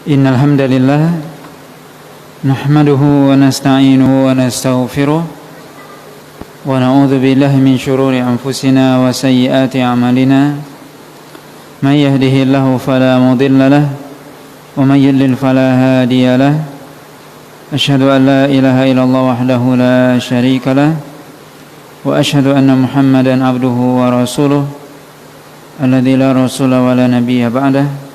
Innal hamdalillah nahmaduhu wa nasta'inuhu wa nastaghfiruh wa na'udzu billahi min shururi anfusina wa sayyiati a'malina may yahdihillahu fala mudilla lahu wa may yudlil fala hadiya lahu asyhadu an la ilaha illallah wahdahu la syarika lahu wa asyhadu anna Muhammadan abduhu wa rasuluh alladzi la rasula wa la nabiyya ba'dah.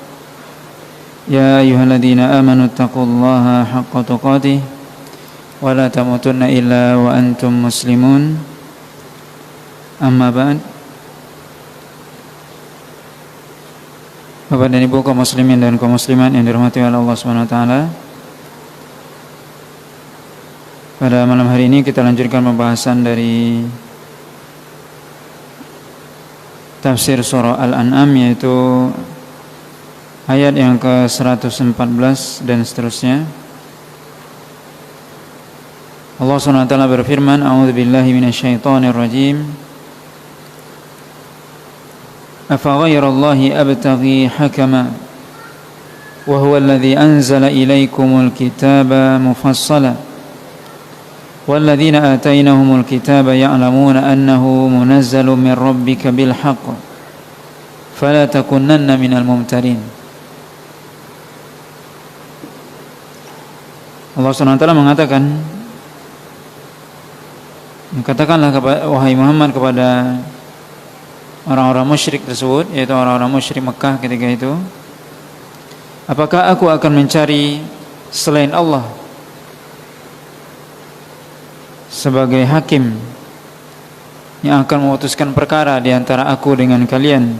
Ya ayyuhalladzina amanu taqullaha haqqa tuqatih wa la tamutunna illa wa antum muslimun. Amma ba'd. Bapak dan Ibu kaum muslimin dan kaum muslimat yang dirahmati oleh Allah Subhanahu wa taala. Pada malam hari ini kita lanjutkan pembahasan dari tafsir surah Al-An'am, yaitu ayat yang ke-114 dan seterusnya. Allah SWT berfirman, A'udzubillahi minasyaitonirrajim. Afaghayrallahi abtaghi hakama wa huwa alladhi anzala ilaykumul kitaba mufassala walladzina atainahumul kitaba ya'lamuna annahu munazzalun min rabbika bil haqq fala takunanna minal mumtarin. Allah SWT mengatakan, katakanlah wahai Muhammad kepada orang-orang musyrik tersebut, yaitu orang-orang musyrik Mekah ketika itu, apakah aku akan mencari selain Allah sebagai hakim yang akan memutuskan perkara di antara aku dengan kalian,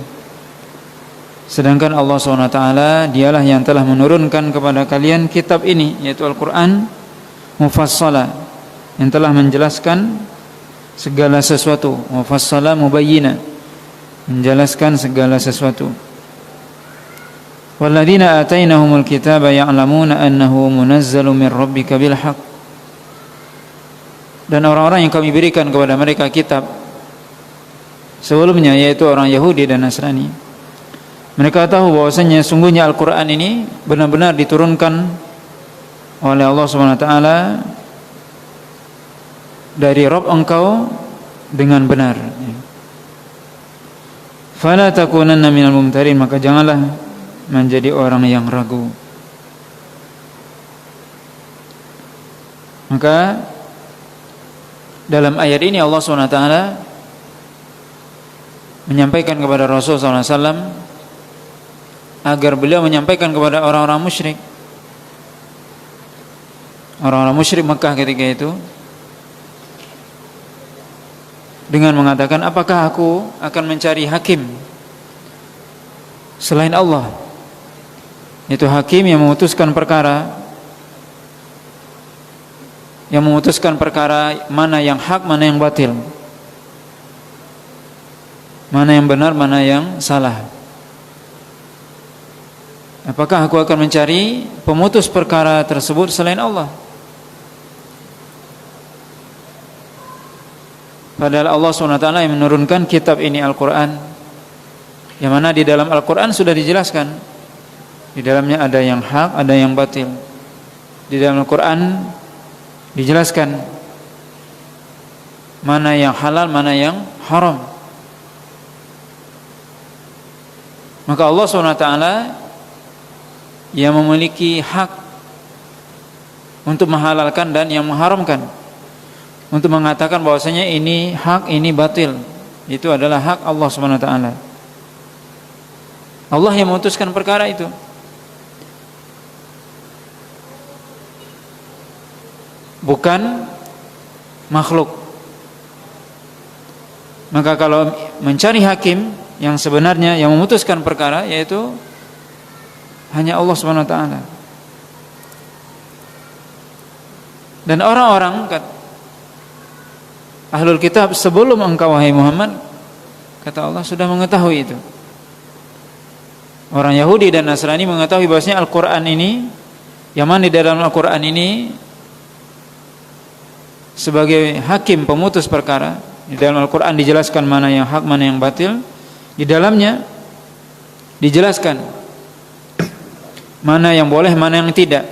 sedangkan Allah SWT dialah yang telah menurunkan kepada kalian kitab ini, yaitu Al-Quran mufassala, yang telah menjelaskan segala sesuatu. Mufassala mubayyina, menjelaskan segala sesuatu. Walladzina atainahumul kitaba ya'lamuna annahu munazzalun min rabbika bil haqq. Dan orang-orang yang kami berikan kepada mereka kitab sebelumnya, yaitu orang Yahudi dan Nasrani, mereka tahu bahwasanya sungguhnya Al-Quran ini benar-benar diturunkan oleh Allah SWT dari Rabb engkau dengan benar. Fala takunanna minal mumtarin, maka janganlah menjadi orang yang ragu. Maka dalam ayat ini Allah SWT menyampaikan kepada Rasulullah SAW agar beliau menyampaikan kepada orang-orang musyrik Mekah ketika itu, dengan mengatakan, apakah aku akan mencari hakim selain Allah, yaitu hakim yang memutuskan perkara mana yang hak, mana yang batil, mana yang benar, mana yang salah. Apakah aku akan mencari pemutus perkara tersebut selain Allah? Padahal Allah SWT yang menurunkan kitab ini, Al-Quran, yang mana di dalam Al-Quran sudah dijelaskan, di dalamnya ada yang hak, ada yang batil. Di dalam Al-Quran dijelaskan mana yang halal, mana yang haram. Maka Allah SWT yang memiliki hak untuk menghalalkan dan yang mengharamkan, untuk mengatakan bahwasanya ini hak, ini batil. Itu adalah hak Allah SWT. Allah yang memutuskan perkara itu. Bukan makhluk. Maka kalau mencari hakim yang sebenarnya yang memutuskan perkara, yaitu hanya Allah SWT. Dan orang-orang ahlul kitab sebelum engkau wahai Muhammad, kata Allah, sudah mengetahui itu. Orang Yahudi dan Nasrani mengetahui bahwasanya Al-Quran ini, yang mana di dalam Al-Quran ini sebagai hakim pemutus perkara. Di dalam Al-Quran dijelaskan mana yang hak, mana yang batil. Di dalamnya dijelaskan mana yang boleh, mana yang tidak.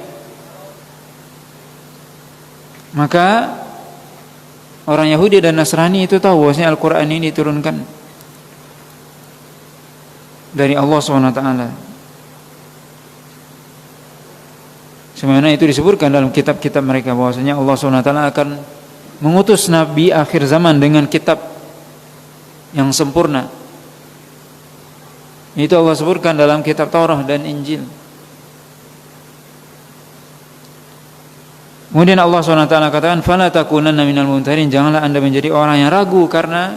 Maka orang Yahudi dan Nasrani itu tahu bahwasanya Al-Quran ini diturunkan dari Allah SWT. Sebenarnya itu disebutkan dalam kitab-kitab mereka bahwasanya Allah SWT akan mengutus Nabi akhir zaman dengan kitab yang sempurna. Itu Allah sebutkan dalam kitab Taurat dan Injil. Kemudian Allah SWT katakan, "Fala takunanna minal mumtarin." Janganlah Anda menjadi orang yang ragu karena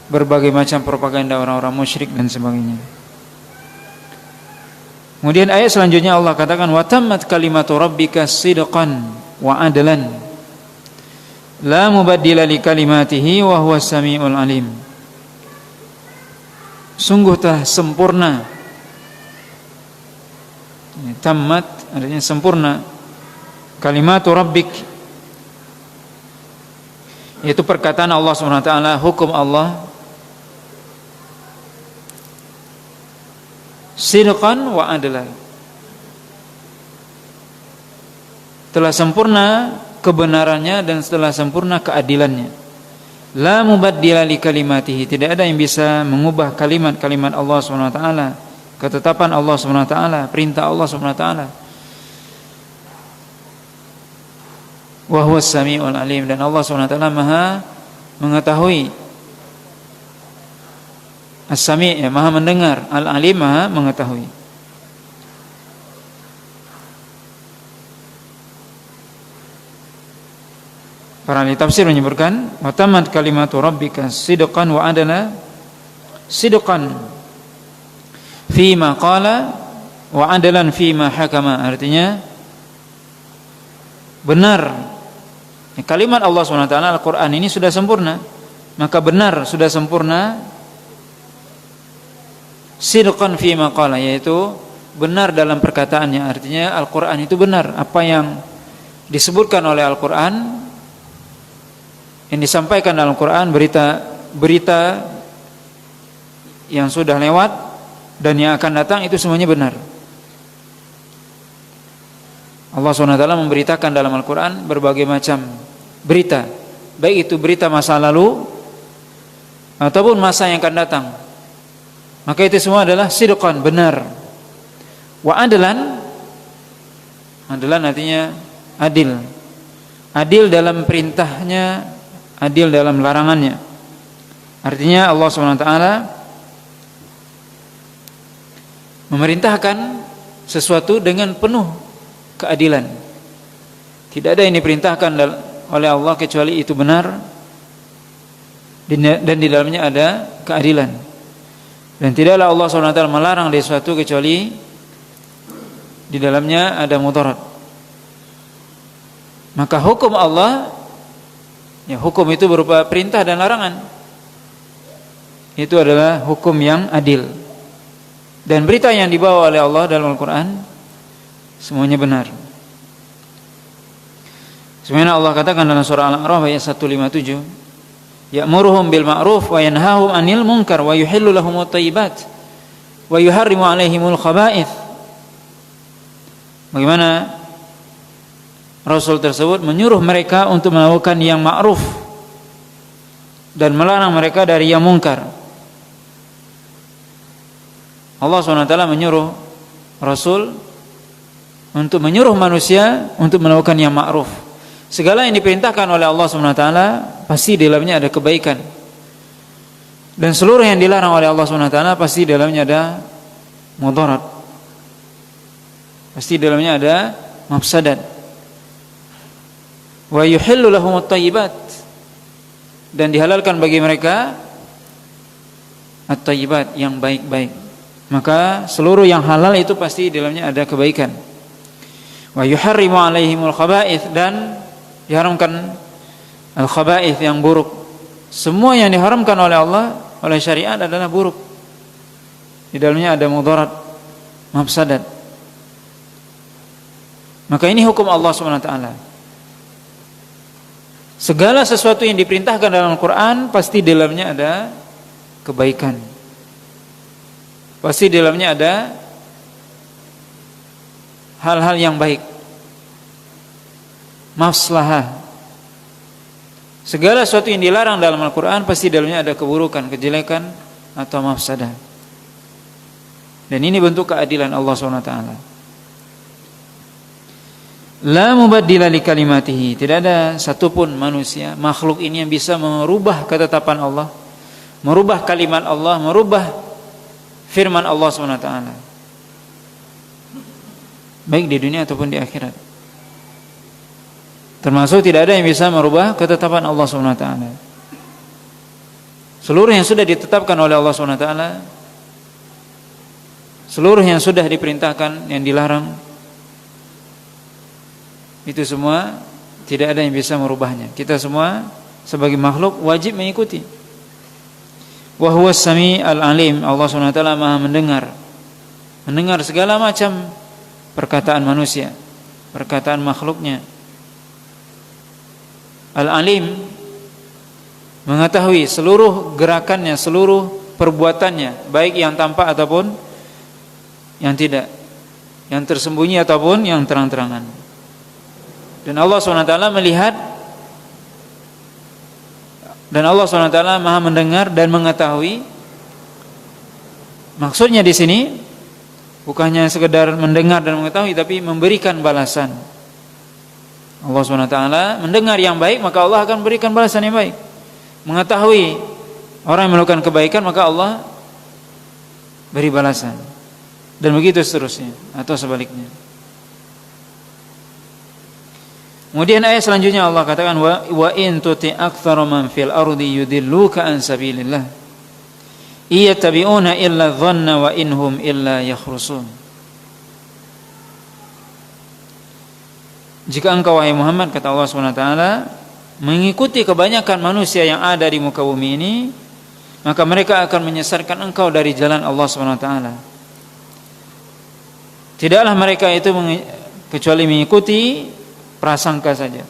berbagai macam propaganda orang-orang musyrik dan sebagainya. Kemudian ayat selanjutnya Allah katakan, "Wa tammat kalimatu rabbika sidqan wa adlan. La mubaddila li kalimatihi wa huwas samiul alim." Sungguh telah sempurna. Tammat artinya sempurna. Kalimatu rabbik, yaitu perkataan Allah SWT, hukum Allah, sidqan wa adlan, telah sempurna kebenarannya dan telah sempurna keadilannya. La mubaddila li kalimatihi, tidak ada yang bisa mengubah kalimat-kalimat Allah SWT, ketetapan Allah SWT, perintah Allah SWT. Wa huwas samiul alim, dan Allah SWT Maha mengetahui. As-Sami', ya, Maha mendengar, Al-Alim, Maha mengetahui. Para ahli tafsir menyebutkan, wa tammat kalimatu rabbika sidqan wa adala. Sidqan fima qala wa adalan fima hakama, artinya benar. Kalimat Allah SWT Al-Quran ini sudah sempurna, maka benar sudah sempurna. Sidqan fi maqala, yaitu benar dalam perkataannya, artinya Al-Quran itu benar. Apa yang disebutkan oleh Al-Quran, yang disampaikan dalam Al-Quran, berita yang sudah lewat dan yang akan datang, itu semuanya benar. Allah SWT memberitakan dalam Al-Quran berbagai macam berita, baik itu berita masa lalu ataupun masa yang akan datang. Maka itu semua adalah sidqan, benar. Wa adlan, adlan artinya adil. Adil dalam perintahnya, adil dalam larangannya. Artinya Allah SWT memerintahkan sesuatu dengan penuh keadilan. Tidak ada yang diperintahkan oleh Allah kecuali itu benar dan di dalamnya ada keadilan. Dan tidaklah Allah SWT melarang dari sesuatu kecuali di dalamnya ada mudarat. Maka hukum Allah, ya, hukum itu berupa perintah dan larangan. Itu adalah hukum yang adil. Dan berita yang dibawa oleh Allah dalam Al-Quran semuanya benar. Sebenarnya Allah katakan dalam surah Al-A'raf ayat 157, ya'muruhum bil ma'ruf wa yanhahum 'anil munkar wa yuhillu lahumut thayyibat wa yuharrimu 'alaihimul khaba'ith. Bagaimana Rasul tersebut menyuruh mereka untuk melakukan yang ma'ruf dan melarang mereka dari yang munkar. Allah SWT menyuruh Rasul untuk menyuruh manusia untuk melakukan yang ma'ruf. Segala yang diperintahkan oleh Allah SWT pasti di dalamnya ada kebaikan. Dan seluruh yang dilarang oleh Allah SWT pasti di dalamnya ada mudarat. Pasti di dalamnya ada mafsadat. Wa yuhillu lahumut thayyibat, dan dihalalkan bagi mereka at-thayyibat, yang baik-baik. Maka seluruh yang halal itu pasti di dalamnya ada kebaikan. Wa yuharrimu 'alaihimul khaba'ith, dan diharamkan al-khaba'ith, yang buruk. Semua yang diharamkan oleh Allah, oleh syariat adalah buruk. Di dalamnya ada mudarat, mafsadat. Maka ini hukum Allah SWT. Segala sesuatu yang diperintahkan dalam Al-Quran pasti di dalamnya ada kebaikan. Pasti di dalamnya ada hal-hal yang baik, maslahah. Segala sesuatu yang dilarang dalam Al-Quran pasti dalamnya ada keburukan, kejelekan atau mafsadah. Dan ini bentuk keadilan Allah SWT. La mubaddila li kalimatihi, tidak ada satupun manusia, makhluk ini yang bisa merubah ketetapan Allah, merubah kalimat Allah, merubah firman Allah SWT, baik di dunia ataupun di akhirat. Termasuk tidak ada yang bisa merubah ketetapan Allah SWT. Seluruh yang sudah ditetapkan oleh Allah SWT, seluruh yang sudah diperintahkan, yang dilarang, itu semua tidak ada yang bisa merubahnya. Kita semua sebagai makhluk wajib mengikuti. Wa huwas sami'ul alim, Allah SWT Maha mendengar segala macam perkataan manusia, perkataan makhluknya. Al-alim, mengetahui seluruh gerakannya, seluruh perbuatannya, baik yang tampak ataupun yang tidak, yang tersembunyi ataupun yang terang-terangan. Dan Allah SWT melihat, dan Allah SWT Maha mendengar dan mengetahui. Maksudnya di sini bukannya sekedar mendengar dan mengetahui, tapi memberikan balasan. Allah SWT mendengar yang baik, maka Allah akan berikan balasan yang baik. Mengetahui orang yang melakukan kebaikan, maka Allah beri balasan. Dan begitu seterusnya, atau sebaliknya. Kemudian ayat selanjutnya Allah katakan, wa in tuti aktsara man fil ardi yudilluka an sabilillah iyattabi'una illa dhanna wa inhum illa yakhrusun. Jika engkau wahai Muhammad, kata Allah SWT, mengikuti kebanyakan manusia yang ada di muka bumi ini, maka mereka akan menyesatkan engkau dari jalan Allah SWT. Tidaklah mereka itu kecuali mengikuti prasangka saja,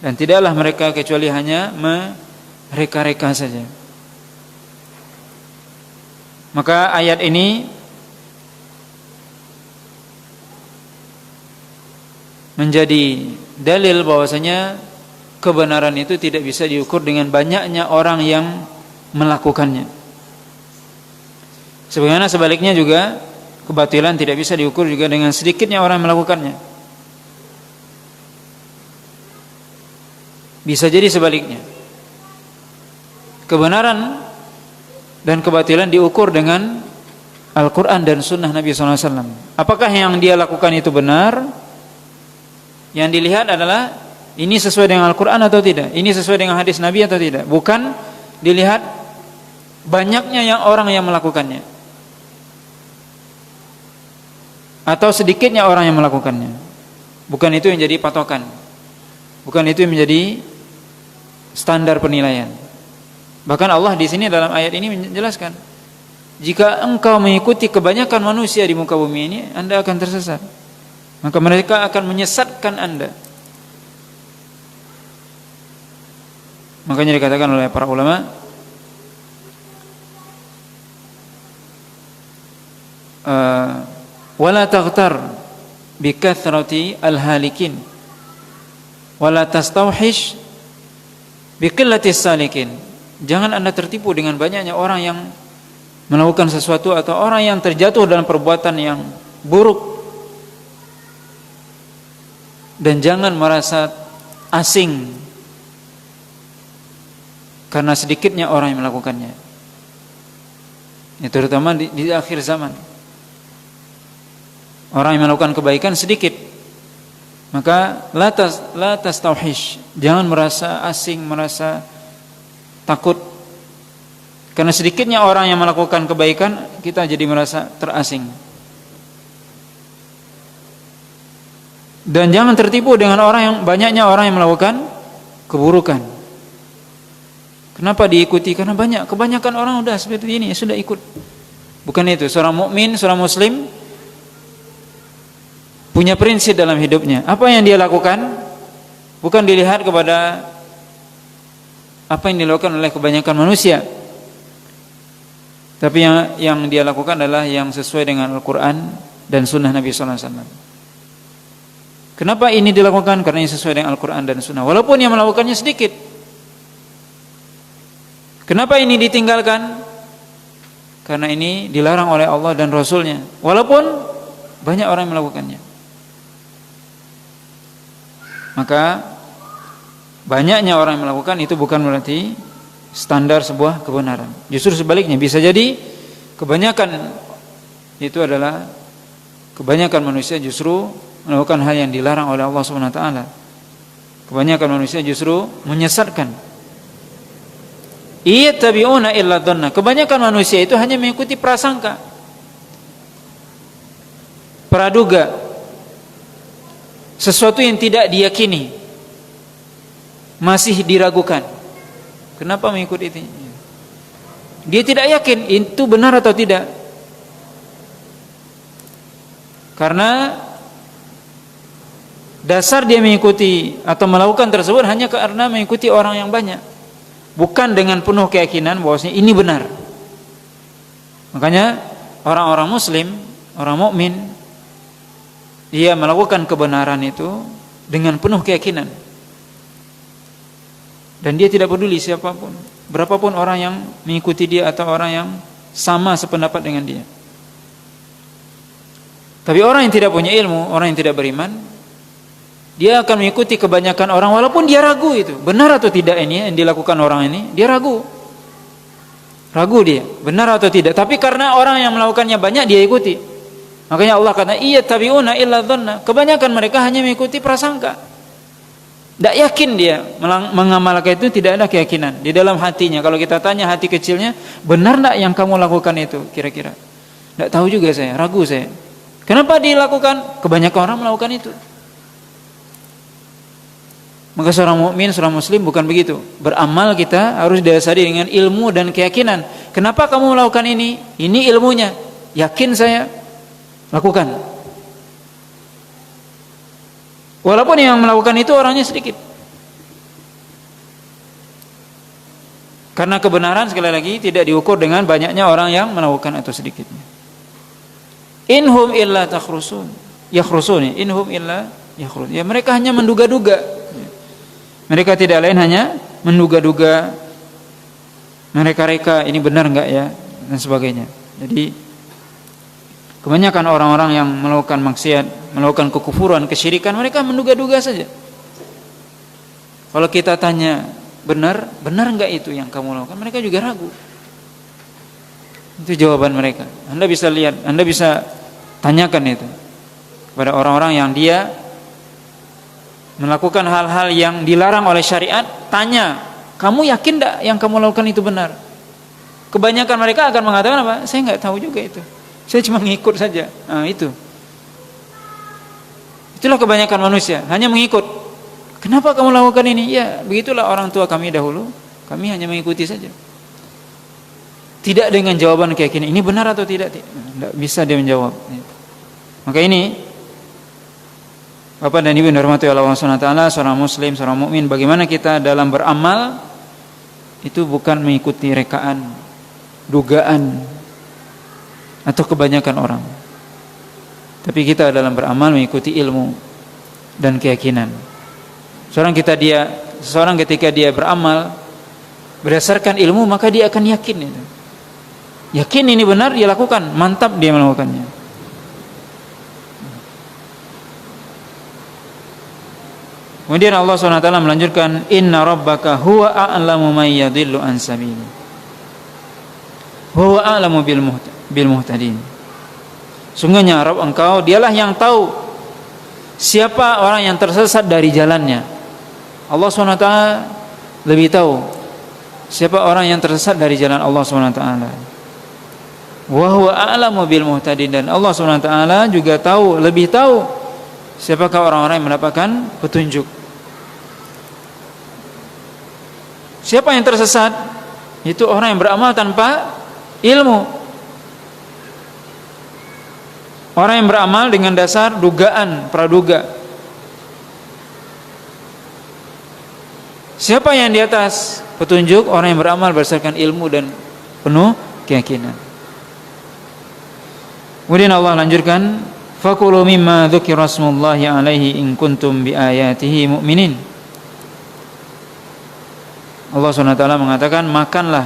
dan tidaklah mereka kecuali hanya mereka-reka saja. Maka ayat ini menjadi dalil bahwasanya kebenaran itu tidak bisa diukur dengan banyaknya orang yang melakukannya. Sebagaimana sebaliknya juga kebatilan tidak bisa diukur juga dengan sedikitnya orang yang melakukannya. Bisa jadi sebaliknya. Kebenaran dan kebatilan diukur dengan Al-Quran dan Sunnah Nabi SAW. Apakah yang dia lakukan itu benar? Yang dilihat adalah ini sesuai dengan Al-Quran atau tidak, ini sesuai dengan hadis Nabi atau tidak. Bukan dilihat banyaknya yang orang yang melakukannya, atau sedikitnya orang yang melakukannya. Bukan itu yang jadi patokan, bukan itu yang menjadi standar penilaian. Bahkan Allah di sini dalam ayat ini menjelaskan, jika engkau mengikuti kebanyakan manusia di muka bumi ini, Anda akan tersesat. Maka mereka akan menyesatkan Anda. Makanya dikatakan oleh para ulama, wala taghtar bi kathrati al-halikin wala tastawhish bi qillati salikin. Jangan Anda tertipu dengan banyaknya orang yang melakukan sesuatu atau orang yang terjatuh dalam perbuatan yang buruk, dan jangan merasa asing karena sedikitnya orang yang melakukannya. Ini terutama di akhir zaman. Orang yang melakukan kebaikan sedikit, maka la tastawhish, jangan merasa asing, merasa takut. Karena sedikitnya orang yang melakukan kebaikan, kita jadi merasa terasing. Dan jangan tertipu dengan banyaknya orang yang melakukan keburukan. Kenapa diikuti? Karena kebanyakan orang udah seperti ini, sudah ikut. Bukan itu. Seorang mukmin, seorang muslim punya prinsip dalam hidupnya. Apa yang dia lakukan bukan dilihat kepada apa yang dilakukan oleh kebanyakan manusia, tapi yang dia lakukan adalah yang sesuai dengan Al-Quran dan sunnah Nabi sallallahu alaihi wasallam. Kenapa ini dilakukan? Karena ini sesuai dengan Al-Quran dan Sunnah. Walaupun yang melakukannya sedikit. Kenapa ini ditinggalkan? Karena ini dilarang oleh Allah dan Rasulnya. Walaupun banyak orang yang melakukannya. Maka banyaknya orang yang melakukan itu bukan berarti standar sebuah kebenaran. Justru sebaliknya, bisa jadi kebanyakan itu adalah kebanyakan manusia justru melakukan hal yang dilarang oleh Allah Subhanahu wa taala. Kebanyakan manusia justru menyesatkan. Iyattabi'una illa dhanna. Kebanyakan manusia itu hanya mengikuti prasangka, praduga, sesuatu yang tidak diyakini, masih diragukan. Kenapa mengikuti itu? Dia tidak yakin itu benar atau tidak. Karena dasar dia mengikuti atau melakukan tersebut hanya karena mengikuti orang yang banyak, bukan dengan penuh keyakinan bahwasanya ini benar. Makanya orang-orang muslim, orang mukmin, dia melakukan kebenaran itu dengan penuh keyakinan. Dan dia tidak peduli siapapun, berapapun orang yang mengikuti dia atau orang yang sama sependapat dengan dia. Tapi orang yang tidak punya ilmu, orang yang tidak beriman, dia akan mengikuti kebanyakan orang walaupun dia ragu itu benar atau tidak ini yang dilakukan orang ini. Dia ragu dia benar atau tidak. Tapi karena orang yang melakukannya banyak, dia ikuti. Makanya Allah kata iyattabi'una illa dhanna. Kebanyakan mereka hanya mengikuti prasangka. Tidak yakin dia mengamalkan itu, tidak ada keyakinan di dalam hatinya. Kalau kita tanya hati kecilnya, benar tidak yang kamu lakukan itu kira-kira? Tidak tahu juga saya, ragu saya. Kenapa dilakukan? Kebanyakan orang melakukan itu. Maka seorang mukmin, seorang muslim bukan begitu. Beramal kita harus didasari dengan ilmu dan keyakinan. Kenapa kamu melakukan ini? Ini ilmunya. Yakin saya, lakukan. Walaupun yang melakukan itu orangnya sedikit. Karena kebenaran sekali lagi tidak diukur dengan banyaknya orang yang melakukan atau sedikitnya. Inhum illa takhrusun. Yakhrusun. Inhum illa yakhrusun. Ya, mereka hanya menduga-duga. Mereka tidak lain hanya menduga-duga, mereka-reka ini benar enggak ya, dan sebagainya. Jadi kebanyakan orang-orang yang melakukan maksiat, melakukan kekufuran, kesyirikan, mereka menduga-duga saja. Kalau kita tanya benar enggak itu yang kamu lakukan, mereka juga ragu. Itu jawaban mereka. Anda bisa lihat, Anda bisa tanyakan itu kepada orang-orang yang dia melakukan hal-hal yang dilarang oleh syariat. Tanya, kamu yakin enggak yang kamu lakukan itu benar? Kebanyakan mereka akan mengatakan apa? Saya enggak tahu juga itu, saya cuma ngikut saja. Nah, itulah kebanyakan manusia, hanya mengikut. Kenapa kamu lakukan ini? Ya, begitulah orang tua kami dahulu, kami hanya mengikuti saja. Tidak dengan jawaban keyakinan, ini benar atau tidak? Tidak bisa dia menjawab. Maka ini Bapak dan Ibu yang dirahmati Allah Subhanahu wa taala, seorang muslim, seorang mukmin, bagaimana kita dalam beramal itu bukan mengikuti rekaan, dugaan atau kebanyakan orang. Tapi kita dalam beramal mengikuti ilmu dan keyakinan. Seseorang ketika dia beramal berdasarkan ilmu, maka dia akan yakin itu. Yakin ini benar, dia lakukan, mantap dia melakukannya. Kemudian Allah SWT melanjutkan, Inna rabbaka huwa a'lamu man yadhillu an sabili, huwa a'lamu bil muhtadin. Sungguhnya Rabb engkau, dialah yang tahu siapa orang yang tersesat dari jalannya. Allah SWT lebih tahu siapa orang yang tersesat dari jalan Allah SWT. Wa huwa a'lamu bil muhtadin, dan Allah SWT juga tahu, lebih tahu siapakah orang-orang yang mendapatkan petunjuk. Siapa yang tersesat? Itu orang yang beramal tanpa ilmu. Orang yang beramal dengan dasar dugaan, praduga. Siapa yang di atas petunjuk? Orang yang beramal berdasarkan ilmu dan penuh keyakinan. Kemudian Allah lanjutkan, fakulu mimma dzukira smullahi alaihi in kuntum biayatihi mu'minin. Allah SWT mengatakan, makanlah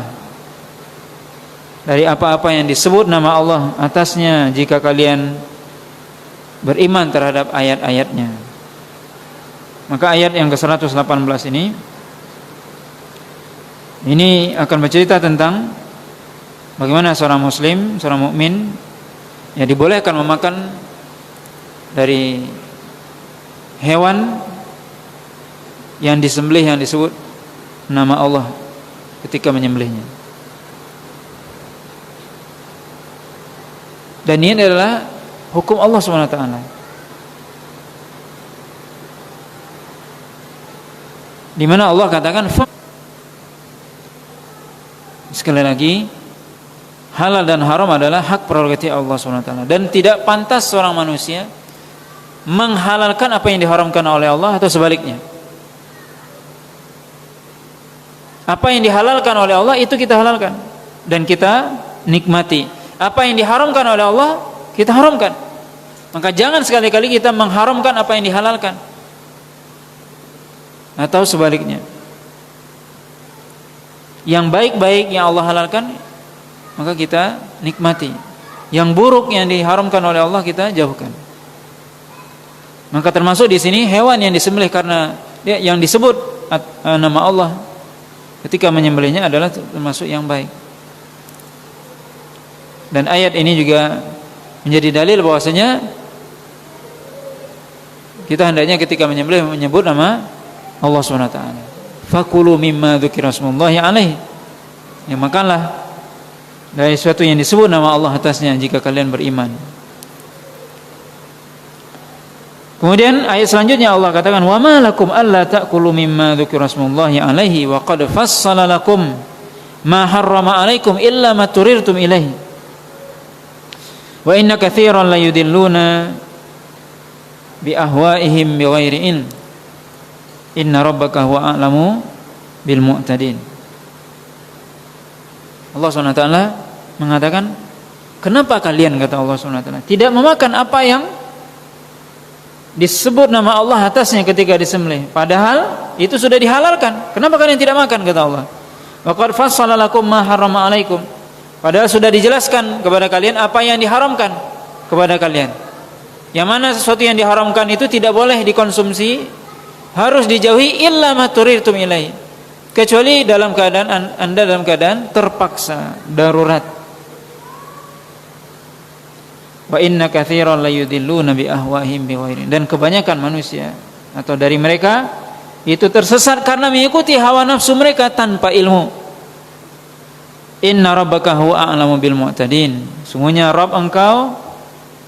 dari apa-apa yang disebut nama Allah atasnya jika kalian beriman terhadap ayat-ayatnya. Maka ayat yang ke-118 ini akan bercerita tentang bagaimana seorang muslim, seorang mukmin yang dibolehkan memakan dari hewan yang disembelih yang disebut nama Allah ketika menyembelihnya. Dan ini adalah hukum Allah SWT. Di mana Allah katakan, sekali lagi, halal dan haram adalah hak prerogatif Allah SWT. Dan tidak pantas seorang manusia menghalalkan apa yang diharamkan oleh Allah atau sebaliknya. Apa yang dihalalkan oleh Allah itu kita halalkan dan kita nikmati. Apa yang diharamkan oleh Allah kita haramkan. Maka jangan sekali-kali kita mengharamkan apa yang dihalalkan atau sebaliknya. Yang baik-baik yang Allah halalkan maka kita nikmati. Yang buruk yang diharamkan oleh Allah kita jauhkan. Maka termasuk di sini hewan yang disembelih karena yang disebut nama Allah ketika menyembelihnya adalah termasuk yang baik. Dan ayat ini juga menjadi dalil bahwasanya kita hendaknya ketika menyembelih menyebut nama Allah SWT. Fakulu mimma dzukira smullahi alaihi. Ya, makanlah dari sesuatu yang disebut nama Allah atasnya jika kalian beriman. Kemudian ayat selanjutnya Allah katakan, wa ma lakum alla ta'kulu mimma dzukira smullahi alaihi wa qad fassala lakum ma harrama alaikum illa ma turirtum ilaihi wa inna katsiran la yudilluna bi ahwaihim bighairi ilm inna rabbaka huwa a'lamu bil mu'tadin. Allah SWT mengatakan, kenapa kalian, kata Allah SWT, tidak memakan apa yang disebut nama Allah atasnya ketika disembelih, padahal itu sudah dihalalkan. Kenapa kalian tidak makan, kata Allah. Wa qad fassala lakum ma harrama alaikum. Padahal sudah dijelaskan kepada kalian apa yang diharamkan kepada kalian. Yang mana sesuatu yang diharamkan itu tidak boleh dikonsumsi, harus dijauhi illa ma turirtum ilaihi, kecuali dalam keadaan Anda dalam keadaan terpaksa, darurat. Wa inna katsiran la yudilluna bi ahwahim bighairi. Dan kebanyakan manusia atau dari mereka itu tersesat karena mengikuti hawa nafsu mereka tanpa ilmu. Inna rabbaka huwa a'lamu bil mu'tadin. Sungguhnya Rabb engkau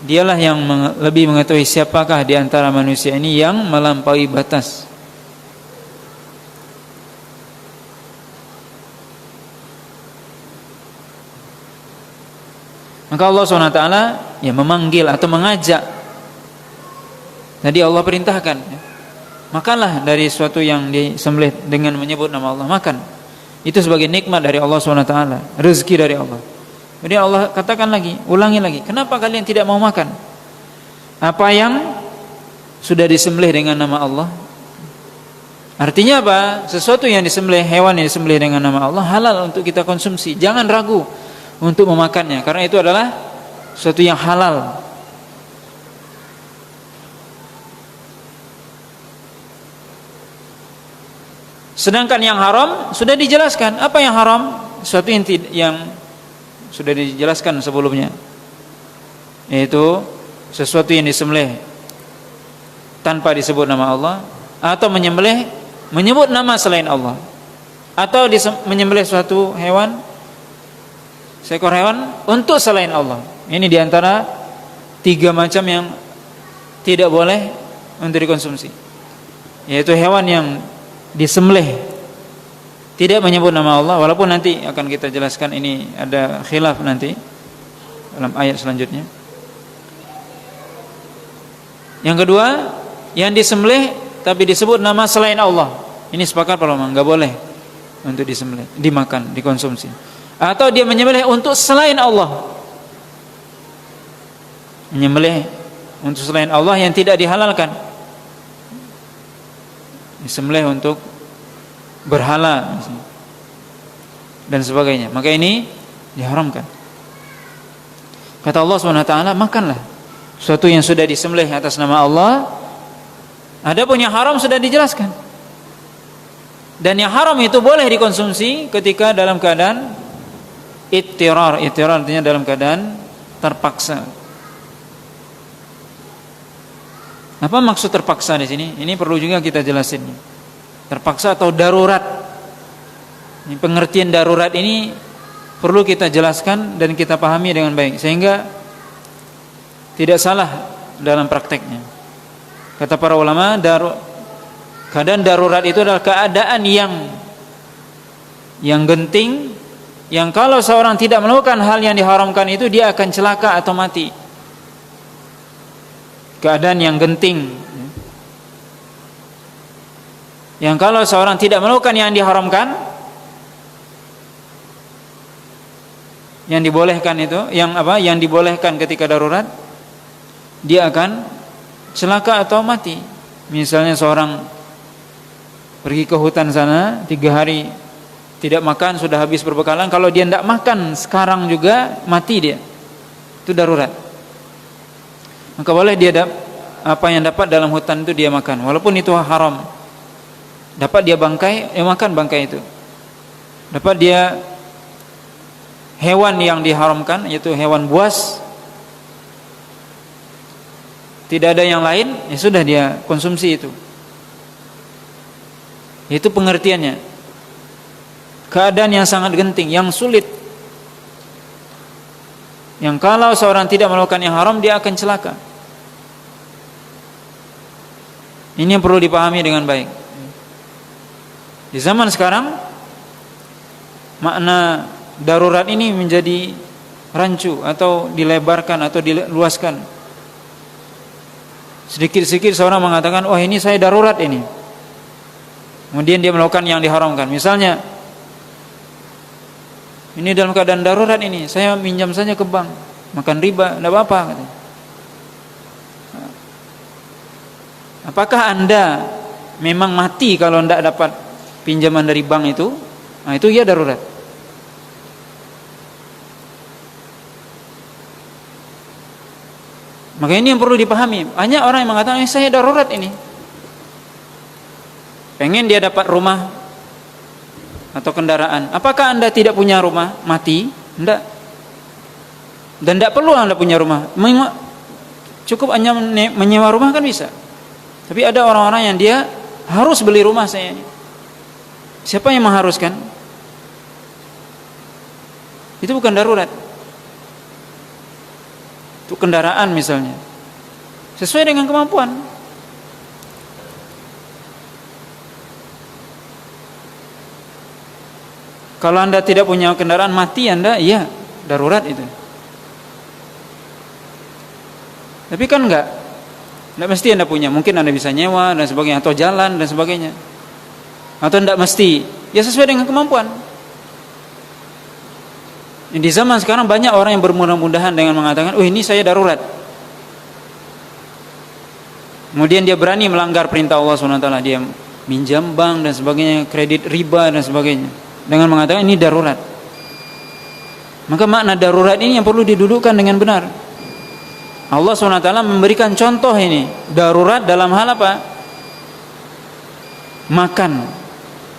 dialah yang lebih mengetahui siapakah di antara manusia ini yang melampaui batas. Maka Allah SWT ya memanggil atau mengajak. Tadi Allah perintahkan, ya, makanlah dari sesuatu yang disembelih dengan menyebut nama Allah, makan. Itu sebagai nikmat dari Allah SWT, rezeki dari Allah. Jadi Allah katakan lagi, ulangi lagi, kenapa kalian tidak mau makan apa yang sudah disembelih dengan nama Allah? Artinya apa? Sesuatu yang disembelih, hewan yang disembelih dengan nama Allah halal untuk kita konsumsi. Jangan ragu untuk memakannya, karena itu adalah sesuatu yang halal. Sedangkan yang haram sudah dijelaskan. Apa yang haram? Sesuatu yang sudah dijelaskan sebelumnya, yaitu sesuatu yang disembelih tanpa disebut nama Allah, atau menyebut nama selain Allah, atau menyembelih suatu hewan, seekor hewan untuk selain Allah. Ini diantara 3 macam yang tidak boleh untuk dikonsumsi, yaitu hewan yang disembelih tidak menyebut nama Allah, walaupun nanti akan kita jelaskan ini ada khilaf nanti dalam ayat selanjutnya. Yang kedua, yang disembelih tapi disebut nama selain Allah. Ini sepakat para ulama, enggak boleh untuk disembelih, dimakan, dikonsumsi. Atau dia menyembelih untuk selain Allah, menyembelih untuk selain Allah yang tidak dihalalkan. Disembelih untuk berhala dan sebagainya. Maka ini diharamkan. Kata Allah Subhanahu wa taala, makanlah sesuatu yang sudah disembelih atas nama Allah. Adapun yang haram sudah dijelaskan. Dan yang haram itu boleh dikonsumsi ketika dalam keadaan ittirar. Ittirar artinya dalam keadaan terpaksa. Apa maksud terpaksa di sini? Ini perlu juga kita jelasin. Terpaksa atau darurat. Ini pengertian darurat ini perlu kita jelaskan dan kita pahami dengan baik sehingga tidak salah dalam prakteknya. Kata para ulama, keadaan darurat itu adalah keadaan yang genting, yang kalau seorang tidak melakukan hal yang diharamkan itu dia akan celaka atau mati. Keadaan yang genting, yang kalau seorang tidak melakukan yang diharamkan, yang dibolehkan itu, yang dibolehkan ketika darurat, dia akan celaka atau mati. Misalnya seorang pergi ke hutan sana 3 hari tidak makan, sudah habis perbekalan, kalau dia tidak makan sekarang juga mati dia. Itu darurat. Maka boleh dia apa yang dapat dalam hutan itu dia makan, walaupun itu haram. Dapat dia bangkai, makan bangkai itu. Dapat dia hewan yang diharamkan, yaitu hewan buas, tidak ada yang lain, ya sudah dia konsumsi itu. Itu pengertiannya. Keadaan yang sangat genting, yang sulit, yang kalau seorang tidak melakukan yang haram dia akan celaka. Ini yang perlu dipahami dengan baik. Di zaman sekarang makna darurat ini menjadi rancu atau dilebarkan atau diluaskan. Sedikit-sedikit seorang mengatakan, "Oh, ini saya darurat ini." Kemudian dia melakukan yang diharamkan. Misalnya, ini dalam keadaan darurat ini, saya minjam saja ke bank, makan riba, tidak apa-apa. Apakah Anda memang mati kalau tidak dapat pinjaman dari bank itu? Nah, itu ya darurat. Maka ini yang perlu dipahami. Banyak orang yang mengatakan, saya darurat ini. Pengen dia dapat rumah atau kendaraan. Apakah Anda tidak punya rumah? Mati? Tidak. Dan tidak perlu Anda punya rumah. Cukup hanya menyewa rumah kan bisa. Tapi ada orang-orang yang dia harus beli rumah saya. Siapa yang mengharuskan? Itu bukan darurat. Itu kendaraan misalnya, sesuai dengan kemampuan. Kalau Anda tidak punya kendaraan, mati Anda, iya darurat itu. Tapi kan enggak mesti Anda punya. Mungkin Anda bisa nyewa dan sebagainya, atau jalan dan sebagainya. Atau enggak mesti, ya sesuai dengan kemampuan. Di zaman sekarang banyak orang yang bermudah-mudahan dengan mengatakan, "Oh, ini saya darurat." Kemudian dia berani melanggar perintah Allah SWT. Dia minjam bank dan sebagainya, kredit riba dan sebagainya, dengan mengatakan ini darurat. Maka makna darurat ini yang perlu didudukkan dengan benar. Allah SWT memberikan contoh ini. Darurat dalam hal apa?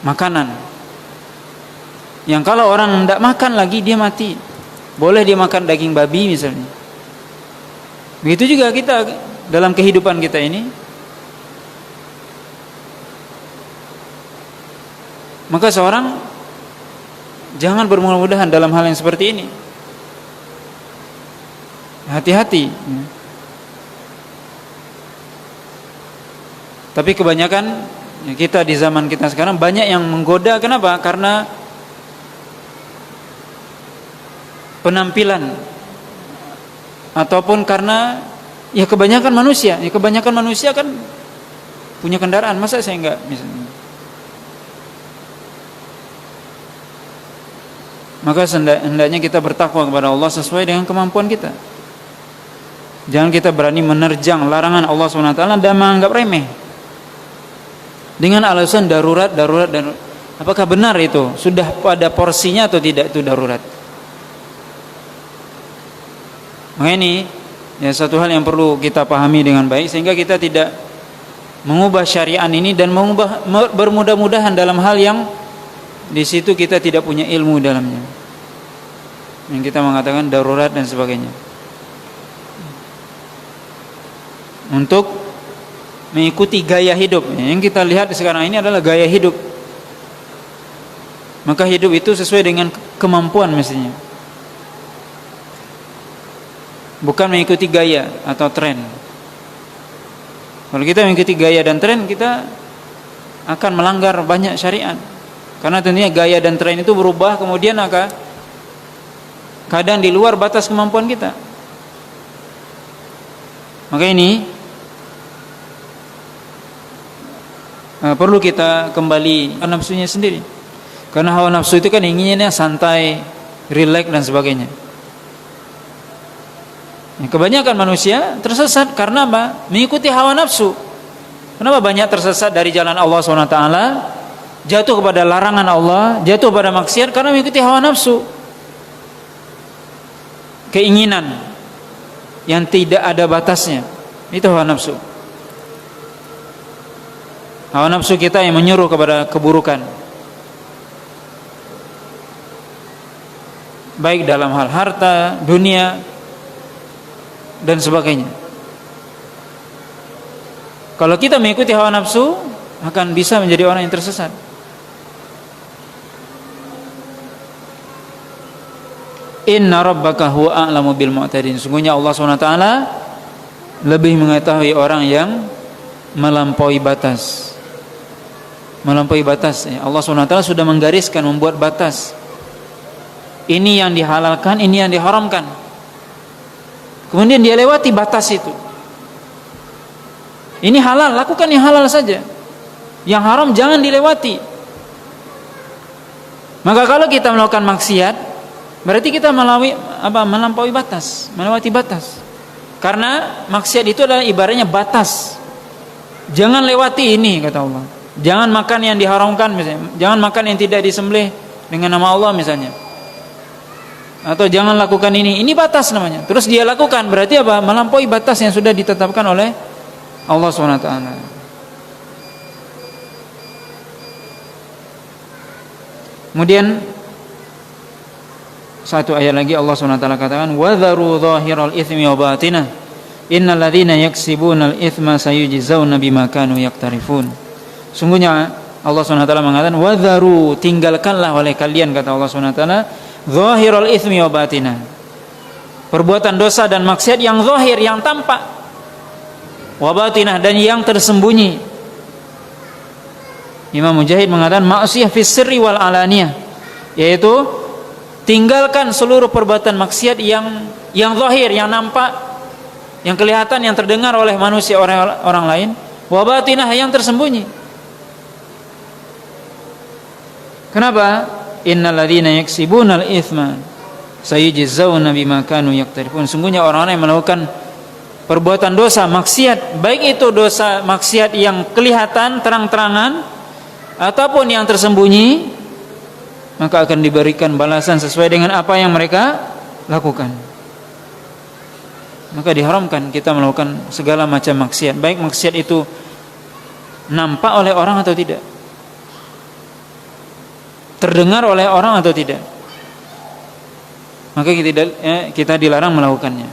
Makanan. Yang kalau orang tidak makan lagi dia mati. Boleh dia makan daging babi misalnya. Begitu juga kita dalam kehidupan kita ini. Maka seorang jangan bermudah-mudahan dalam hal yang seperti ini. Hati-hati. Tapi kebanyakan kita di zaman kita sekarang banyak yang menggoda. Kenapa? Karena penampilan, ataupun karena ya kebanyakan manusia kan punya kendaraan, masa saya enggak misalnya. Maka hendaknya kita bertakwa kepada Allah sesuai dengan kemampuan kita. Jangan kita berani menerjang larangan Allah SWT dan menganggap remeh dengan alasan darurat. Apakah benar itu? Sudah pada porsinya atau tidak itu darurat? Maka ini ya satu hal yang perlu kita pahami dengan baik, sehingga kita tidak mengubah syariat ini dan bermudah-mudahan dalam hal yang di situ kita tidak punya ilmu dalamnya, yang kita mengatakan darurat dan sebagainya, untuk mengikuti gaya hidup. Yang kita lihat sekarang ini adalah gaya hidup. Maka hidup itu sesuai dengan kemampuan mestinya, bukan mengikuti gaya atau tren. Kalau kita mengikuti gaya dan tren, kita akan melanggar banyak syariat. Karena tentunya gaya dan tren itu berubah, kemudian akan kadang di luar batas kemampuan kita. Maka ini perlu kita kembali ke nafsunya sendiri. Karena hawa nafsu itu kan inginnya santai, rileks dan sebagainya. Kebanyakan manusia tersesat karena apa? Mengikuti hawa nafsu. Kenapa banyak tersesat dari jalan Allah SWT, jatuh kepada larangan Allah, jatuh pada maksiat? Karena mengikuti hawa nafsu, keinginan yang tidak ada batasnya. Itu hawa nafsu. Hawa nafsu kita yang menyuruh kepada keburukan, baik dalam hal harta, dunia, dan sebagainya. Kalau kita mengikuti hawa nafsu, akan bisa menjadi orang yang tersesat. Inna rabbaka huwa a'lamu bil mu'tadin. Sungguhnya Allah SWT lebih mengetahui orang yang melampaui batas. Melampaui batas. Allah SWT sudah menggariskan, membuat batas. Ini yang dihalalkan, ini yang diharamkan. Kemudian dia lewati batas itu. Ini halal, lakukan yang halal saja. Yang haram jangan dilewati. Maka kalau kita melakukan maksiat, berarti kita melampaui batas, melewati batas. Karena maksiat itu adalah ibaratnya batas. Jangan lewati ini, kata Allah. Jangan makan yang diharamkan misalnya. Jangan makan yang tidak disembelih dengan nama Allah misalnya. Atau jangan lakukan ini batas namanya. Terus dia lakukan, berarti apa? Melampaui batas yang sudah ditetapkan oleh Allah SWT. Kemudian satu ayat lagi Allah SWT katakan, وَذَرُوا ظَاهِرَ الْإِثْمِ وَبَاطِنَهُ إِنَّ الَّذِينَ يَكْسِبُونَ الْإِثْمَ سَيُجْزَوْنَ بِمَا كَانُوا يَقْتَرِفُونَ. Sungguhnya Allah SWT mengatakan, وَذَرُوا, tinggalkanlah oleh kalian, kata Allah SWT, zahirul itsmi wa batinah, perbuatan dosa dan maksiat yang zahir, yang tampak, wa batinah, dan yang tersembunyi. Imam Mujahid mengatakan maksiyah fis sirri wal alaniyah, yaitu tinggalkan seluruh perbuatan maksiat yang zahir, yang nampak, yang kelihatan, yang terdengar oleh manusia, orang lain, wa batinah, yang tersembunyi. Kenapa? Innal ladzina yaksibunal itsma sayujzauna bima kanu yaqtarifun. Sungguhnya orang-orang yang melakukan perbuatan dosa, maksiat, baik itu dosa maksiat yang kelihatan terang-terangan ataupun yang tersembunyi, maka akan diberikan balasan sesuai dengan apa yang mereka lakukan. Maka diharamkan kita melakukan segala macam maksiat, baik maksiat itu nampak oleh orang atau tidak, terdengar oleh orang atau tidak, maka kita dilarang melakukannya.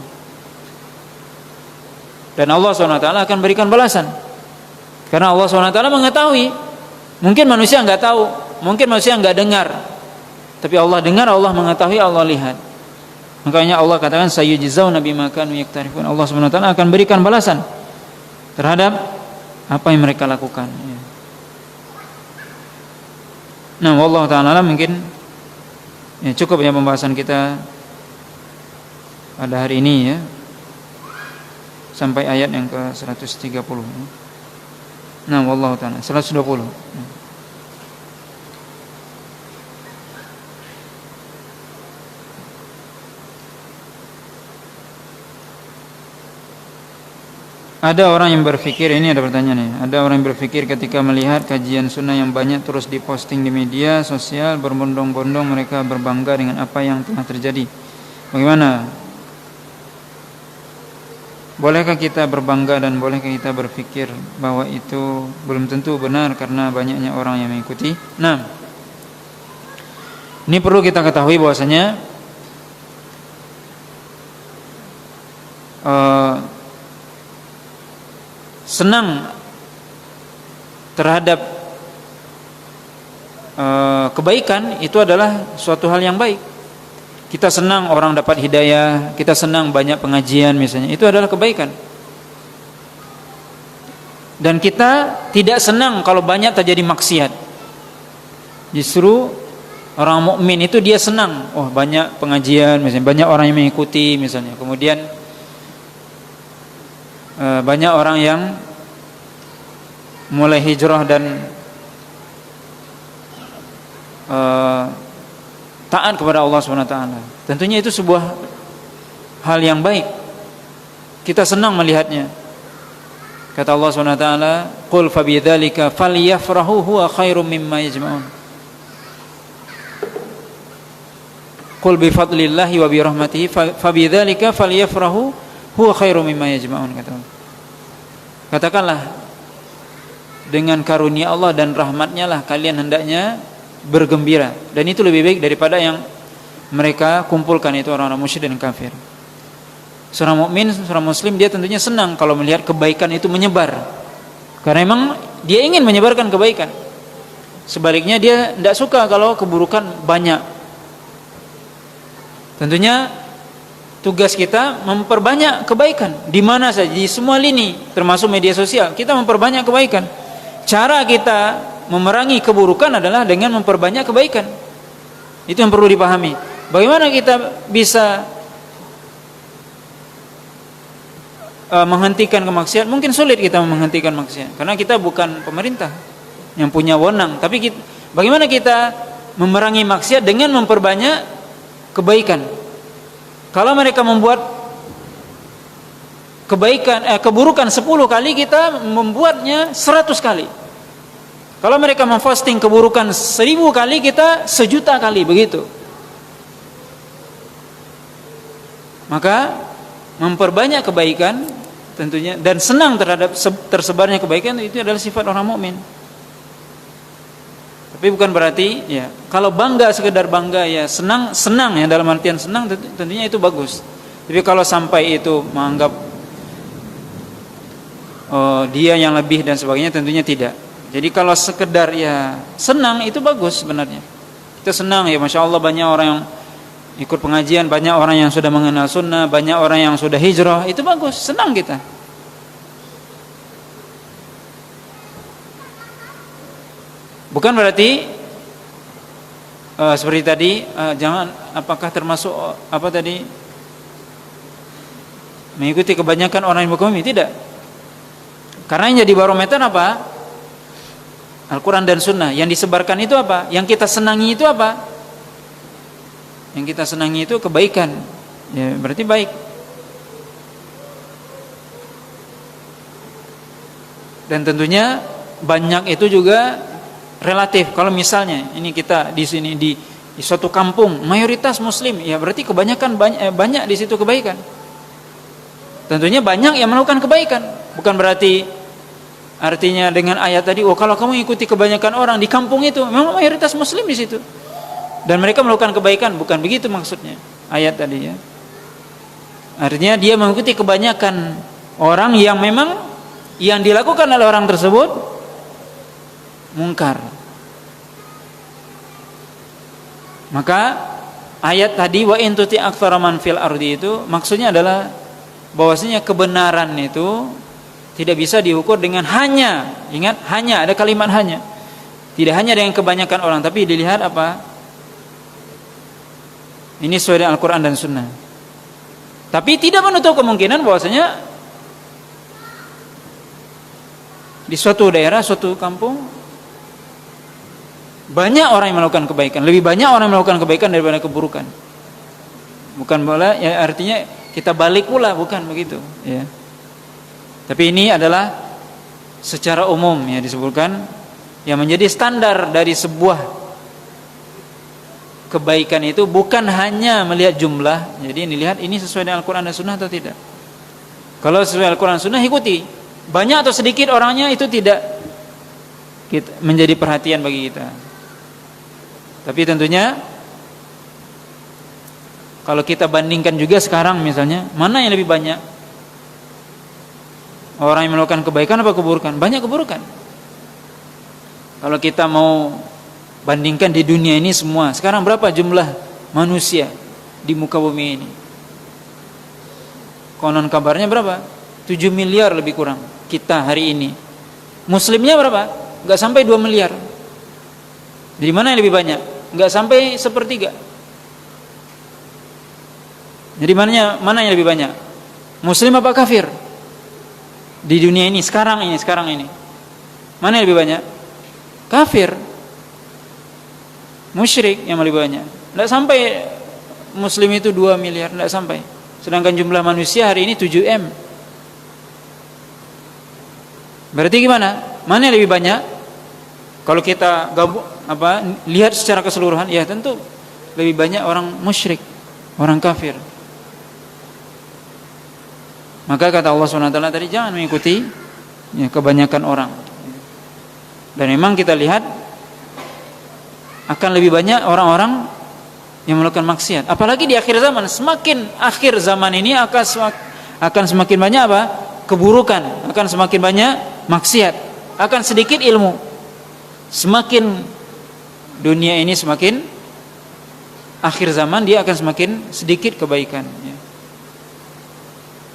Dan Allah SWT akan berikan balasan, karena Allah SWT mengetahui. Mungkin manusia enggak tahu, mungkin manusia enggak dengar, tapi Allah dengar, Allah mengetahui, Allah lihat. Makanya Allah katakan sayujzauna bima kanu yaqtarifun. Allah SWT akan berikan balasan terhadap apa yang mereka lakukan. Nah, wallahu ta'ala mungkin ya, cukup ya pembahasan kita pada hari ini ya, sampai ayat yang ke 130. Nah, wallahu ta'ala 120. Ada orang yang berpikir, ini ada pertanyaan nih. Ada orang yang berpikir ketika melihat kajian sunnah yang banyak terus diposting di media sosial, berbondong-bondong mereka berbangga dengan apa yang telah terjadi. Bagaimana? Bolehkah kita berbangga dan bolehkah kita berpikir bahwa itu belum tentu benar karena banyaknya orang yang mengikuti? Nah, ini perlu kita ketahui bahwasanya senang terhadap kebaikan itu adalah suatu hal yang baik. Kita senang orang dapat hidayah, kita senang banyak pengajian misalnya, itu adalah kebaikan. Dan kita tidak senang kalau banyak terjadi maksiat. Justru orang mukmin itu dia senang, oh banyak pengajian misalnya, banyak orang yang mengikuti misalnya. Kemudian banyak orang yang mulai hijrah dan taat kepada Allah SWT. Tentunya itu sebuah hal yang baik. Kita senang melihatnya. Kata Allah SWT, "Qul fabidzalika falyafrahu huwa khairum mimma yajma'un." Qul bifadlillahi wa birahmatihi fabidzalika falyafrahu huwa khairum mimma yajma'un, kata Allah. Katakanlah, dengan karunia Allah dan rahmatnya lah kalian hendaknya bergembira, dan itu lebih baik daripada yang mereka kumpulkan, itu orang-orang musyrik dan kafir. Seorang mukmin, seorang muslim, dia tentunya senang kalau melihat kebaikan itu menyebar, karena memang dia ingin menyebarkan kebaikan. Sebaliknya dia tidak suka kalau keburukan banyak. Tentunya tugas kita memperbanyak kebaikan di mana saja, di semua lini, termasuk media sosial. Kita memperbanyak kebaikan. Cara kita memerangi keburukan adalah dengan memperbanyak kebaikan. Itu yang perlu dipahami. Bagaimana kita bisa menghentikan kemaksiatan? Mungkin sulit kita menghentikan maksiat karena kita bukan pemerintah yang punya wewenang. Tapi bagaimana kita memerangi maksiat dengan memperbanyak kebaikan? Kalau mereka membuat keburukan 10 kali, kita membuatnya 100 kali. Kalau mereka memposting keburukan 1000 kali, kita 1.000.000 kali, begitu. Maka memperbanyak kebaikan tentunya, dan senang terhadap tersebarnya kebaikan, itu adalah sifat orang mukmin. Tapi bukan berarti ya kalau bangga, sekedar bangga ya senang ya, dalam artian senang tentunya itu bagus. Tapi kalau sampai itu menganggap dia yang lebih dan sebagainya, tentunya tidak. Jadi kalau sekedar ya senang itu bagus sebenarnya. Kita senang ya, masya Allah banyak orang yang ikut pengajian, banyak orang yang sudah mengenal sunnah, banyak orang yang sudah hijrah, itu bagus, senang kita. Bukan berarti seperti tadi jangan, apakah termasuk apa tadi, mengikuti kebanyakan orang yang berkomitmen? Tidak. Karena yang jadi barometer apa? Al-Quran dan Sunnah. Yang disebarkan itu apa? Yang kita senangi itu apa? Yang kita senangi itu kebaikan, ya berarti baik. Dan tentunya banyak itu juga relatif. Kalau misalnya ini kita di sini di suatu kampung mayoritas muslim, ya berarti kebanyakan banyak di situ kebaikan. Tentunya banyak yang melakukan kebaikan. Bukan berarti artinya dengan ayat tadi, oh kalau kamu ikuti kebanyakan orang di kampung itu, memang mayoritas muslim di situ dan mereka melakukan kebaikan, bukan begitu maksudnya ayat tadi ya. Artinya dia mengikuti kebanyakan orang yang memang yang dilakukan oleh orang tersebut mungkar. Maka ayat tadi wa in tuti aktsara man fil ardi itu maksudnya adalah bahwasanya kebenaran itu tidak bisa diukur dengan hanya, ingat hanya, ada kalimat hanya. Tidak hanya dengan kebanyakan orang, tapi dilihat apa? Ini sesuai dengan Al-Quran dan Sunnah. Tapi tidak menutup kemungkinan bahwasanya di suatu daerah, suatu kampung banyak orang yang melakukan kebaikan, lebih banyak orang yang melakukan kebaikan daripada keburukan. Bukan bola ya artinya kita balik pula, bukan begitu ya. Tapi ini adalah secara umum ya disebutkan yang menjadi standar dari sebuah kebaikan itu bukan hanya melihat jumlah. Jadi ini lihat ini sesuai dengan Al-Quran dan Sunnah atau tidak. Kalau sesuai Al-Quran dan Sunnah ikuti. Banyak atau sedikit orangnya itu tidak menjadi perhatian bagi kita. Tapi tentunya kalau kita bandingkan juga sekarang misalnya, mana yang lebih banyak? Orang yang melakukan kebaikan apa keburukan? Banyak keburukan. Kalau kita mau bandingkan di dunia ini semua, sekarang berapa jumlah manusia di muka bumi ini? Konon kabarnya berapa? 7 miliar lebih kurang kita hari ini. Muslimnya berapa? Enggak sampai 2 miliar. Jadi mana yang lebih banyak? Enggak sampai sepertiga. Jadi mana yang lebih banyak? Muslim apa kafir? Di dunia ini sekarang ini. Mana yang lebih banyak? Kafir. Musyrik yang lebih banyak. Enggak sampai muslim itu 2 miliar, enggak sampai. Sedangkan jumlah manusia hari ini 7M. Berarti gimana? Mana yang lebih banyak? Kalau kita lihat secara keseluruhan, ya tentu lebih banyak orang musyrik, orang kafir. Maka kata Allah SWT tadi jangan mengikuti ya, kebanyakan orang. Dan memang kita lihat akan lebih banyak orang-orang yang melakukan maksiat. Apalagi di akhir zaman, semakin akhir zaman ini akan semakin banyak apa? Keburukan, akan semakin banyak maksiat, akan sedikit ilmu. Semakin dunia ini semakin akhir zaman, dia akan semakin sedikit kebaikan ya.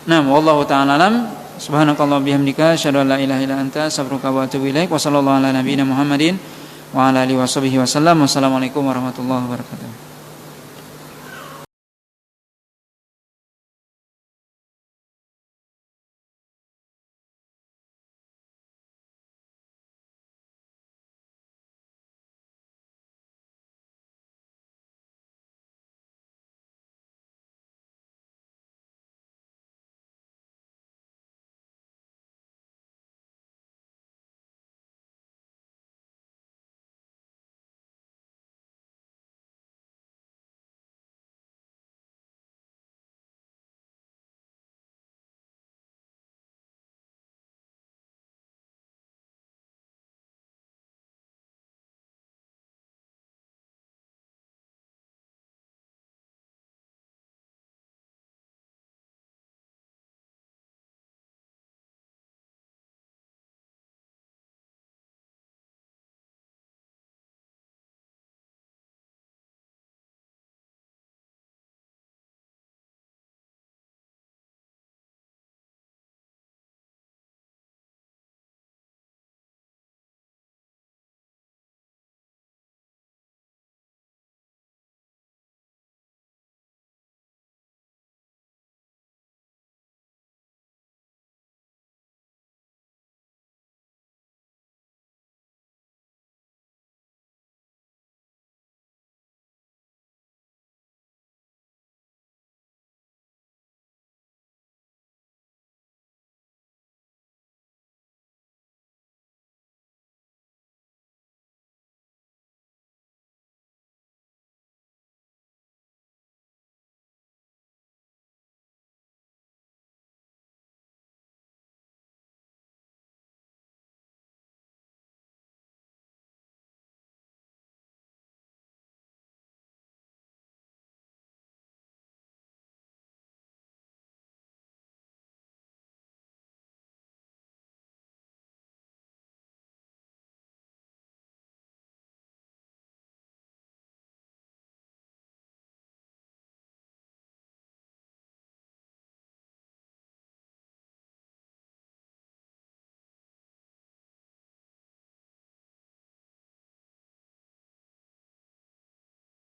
Nah, wallahu ta'ala alam. Subhanakallah bihamdika asyhadu an la ilaha illa anta astaghfiruka wa atubu ilaik. Wa sallallahu ala nabiyyina Muhammadin wa ala alihi washabihi wasallam. Wassalamualaikum warahmatullahi wabarakatuh.